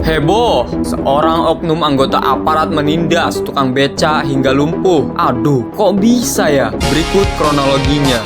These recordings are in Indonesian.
Heboh, seorang oknum anggota aparat menindas tukang beca hingga lumpuh. Aduh, kok bisa ya? Berikut kronologinya.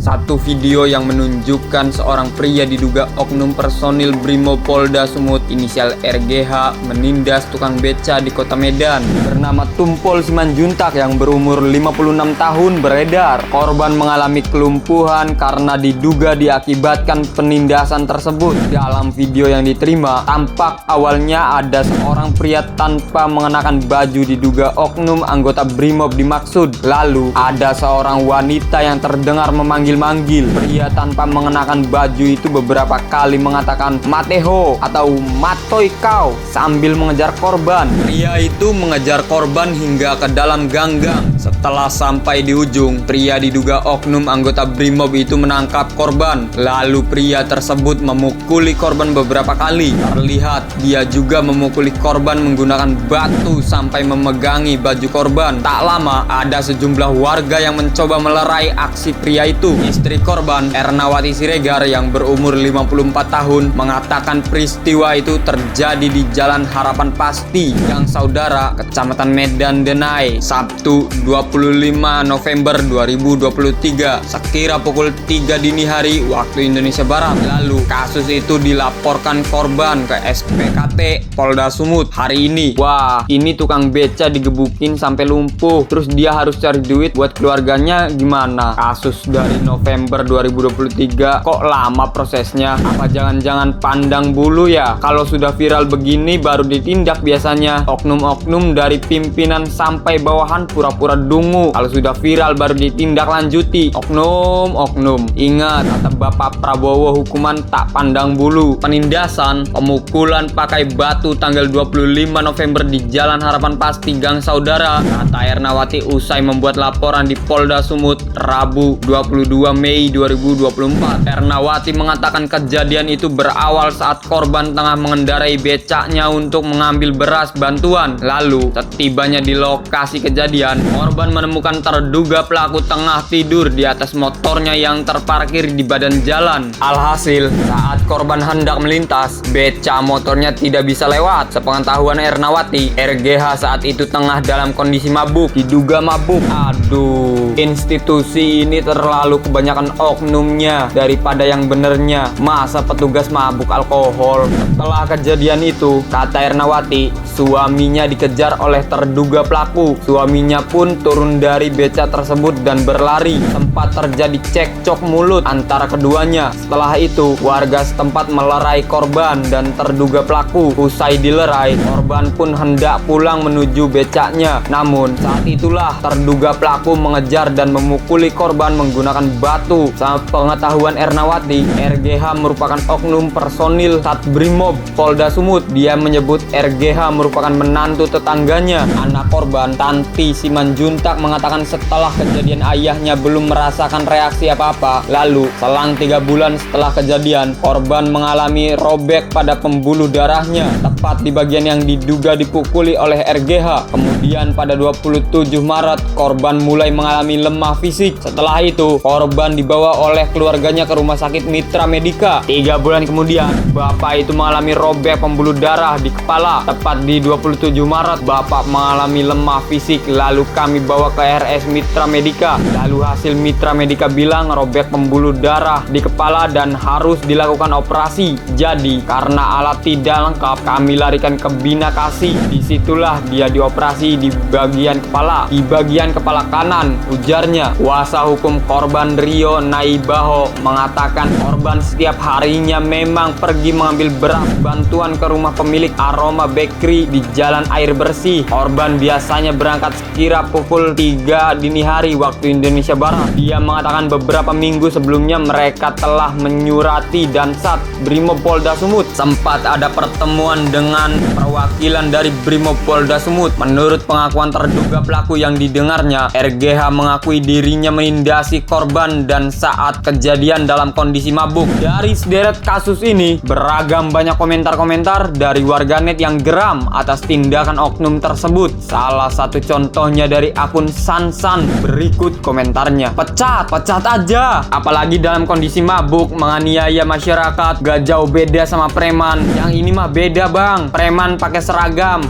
Satu video yang menunjukkan seorang pria diduga oknum personil Brimopolda Sumut inisial RGH menindas tukang beca di kota Medan bernama Tumpol Simanjuntak yang berumur 56 tahun beredar. Korban mengalami kelumpuhan karena diduga diakibatkan penindasan tersebut. Dalam video yang diterima, tampak awalnya ada seorang pria tanpa mengenakan baju diduga oknum anggota Brimob dimaksud. Lalu ada seorang wanita yang terdengar memanggil pria tanpa mengenakan baju itu beberapa kali mengatakan "Mateho" atau "Matoi kau" sambil mengejar korban. Pria itu mengejar korban hingga ke dalam ganggang. Setelah sampai di ujung, pria diduga oknum anggota Brimob itu menangkap korban. Lalu pria tersebut memukuli korban beberapa kali. Terlihat dia juga memukuli korban menggunakan batu sampai memegangi baju korban. Tak lama ada sejumlah warga yang mencoba melerai aksi pria itu. Istri korban, Ernawati Siregar yang berumur 54 tahun, mengatakan peristiwa itu terjadi di Jalan Harapan Pasti, Gang Saudara, Kecamatan Medan Denai, Sabtu 25 November 2023, sekira pukul 3 dini hari waktu Indonesia Barat. Lalu, kasus itu dilaporkan korban ke SPKT Polda Sumut hari ini. Wah, ini tukang beca digebukin sampai lumpuh, terus dia harus cari duit buat keluarganya gimana? Kasus dari November 2023 kok lama prosesnya? Apa jangan-jangan pandang bulu ya? Kalau sudah viral begini baru ditindak biasanya. Oknum-oknum dari pimpinan sampai bawahan pura-pura dungu. Kalau sudah viral baru ditindak lanjuti. Oknum. Ingat kata Bapak Prabowo, hukuman tak pandang bulu. Penindasan, pemukulan pakai batu tanggal 25 November di Jalan Harapan Pasti Gang Saudara, kata Ernawati usai membuat laporan di Polda Sumut Rabu 22 Mei 2024. Ernawati mengatakan kejadian itu berawal saat korban tengah mengendarai becaknya untuk mengambil beras bantuan. Lalu, setibanya di lokasi kejadian, korban menemukan terduga pelaku tengah tidur di atas motornya yang terparkir di badan jalan. Alhasil, saat korban hendak melintas, beca motornya tidak bisa lewat. Sepengetahuan Ernawati, RGH saat itu tengah dalam kondisi mabuk, diduga mabuk. Aduh, institusi ini terlalu kebanyakan oknumnya daripada yang benernya. Masa petugas mabuk alkohol? Setelah kejadian itu, kata Ernawati, suaminya dikejar oleh terduga pelaku. Suaminya pun turun dari beca tersebut dan berlari. Sempat terjadi cekcok mulut antara keduanya. Setelah itu, warga setempat melerai korban dan terduga pelaku. Usai dilerai, korban pun hendak pulang menuju becaknya. Namun, saat itulah terduga pelaku mengejar dan memukuli korban menggunakan batu. Sama pengetahuan Ernawati, RGH merupakan oknum personil Sat Brimob Polda Sumut. Dia menyebut RGH merupakan menantu tetangganya. Anak korban, Tanti Simanjuntak, mengatakan setelah kejadian ayahnya belum merasakan reaksi apa-apa. Lalu, selang 3 bulan setelah kejadian, korban mengalami robek pada pembuluh darahnya, tepat di bagian yang diduga dipukuli oleh RGH. Kemudian pada 27 Maret, korban mulai mengalami lemah fisik. Setelah itu, korban dibawa oleh keluarganya ke rumah sakit Mitra Medika. 3 bulan kemudian, bapak itu mengalami robek pembuluh darah di kepala. Tepat di 27 Maret, bapak mengalami lemah fisik. Lalu kami bawa ke RS Mitra Medika. Lalu hasil Mitra Medika bilang robek pembuluh darah di kepala dan harus dilakukan operasi. Jadi, karena alat tidak lengkap, kami larikan ke Bina Kasih. Disitulah dia dioperasi di bagian kepala. Di bagian kepala kanan, ujarnya. Kuasa hukum korban Rio Naibaho mengatakan korban setiap harinya memang pergi mengambil beras bantuan ke rumah pemilik Aroma Bakery di Jalan Air Bersih. Korban biasanya berangkat sekira pukul 3 dini hari waktu Indonesia Barat. Dia mengatakan beberapa minggu sebelumnya mereka telah menyurati Dansat Brimob Polda Sumut. Sempat ada pertemuan dengan perwakilan dari Brimob Polda Sumut. Menurut pengakuan terduga pelaku yang didengarnya, RGH mengakui dirinya menindasi korban dan saat kejadian dalam kondisi mabuk. Dari sederet kasus ini, beragam banyak komentar-komentar dari warganet yang geram atas tindakan oknum tersebut. Salah satu contohnya dari akun akun Sansan. Berikut komentarnya. Pecat aja. Apalagi dalam kondisi mabuk, menganiaya masyarakat. Gak jauh beda sama preman. Yang ini mah beda bang, preman pakai seragam.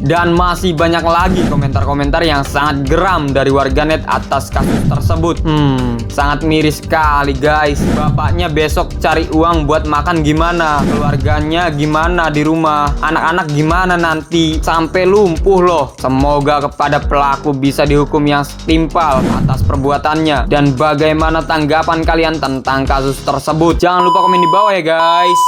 Dan masih banyak lagi komentar-komentar yang sangat geram dari warganet atas kasus tersebut. Sangat miris sekali guys. Bapaknya besok cari uang buat makan gimana? Keluarganya gimana di rumah? Anak-anak gimana nanti? Sampai lumpuh loh. Semoga kepada pelaku bisa dihukum yang setimpal atas perbuatannya. Dan bagaimana tanggapan kalian tentang kasus tersebut? Jangan lupa komen di bawah ya guys.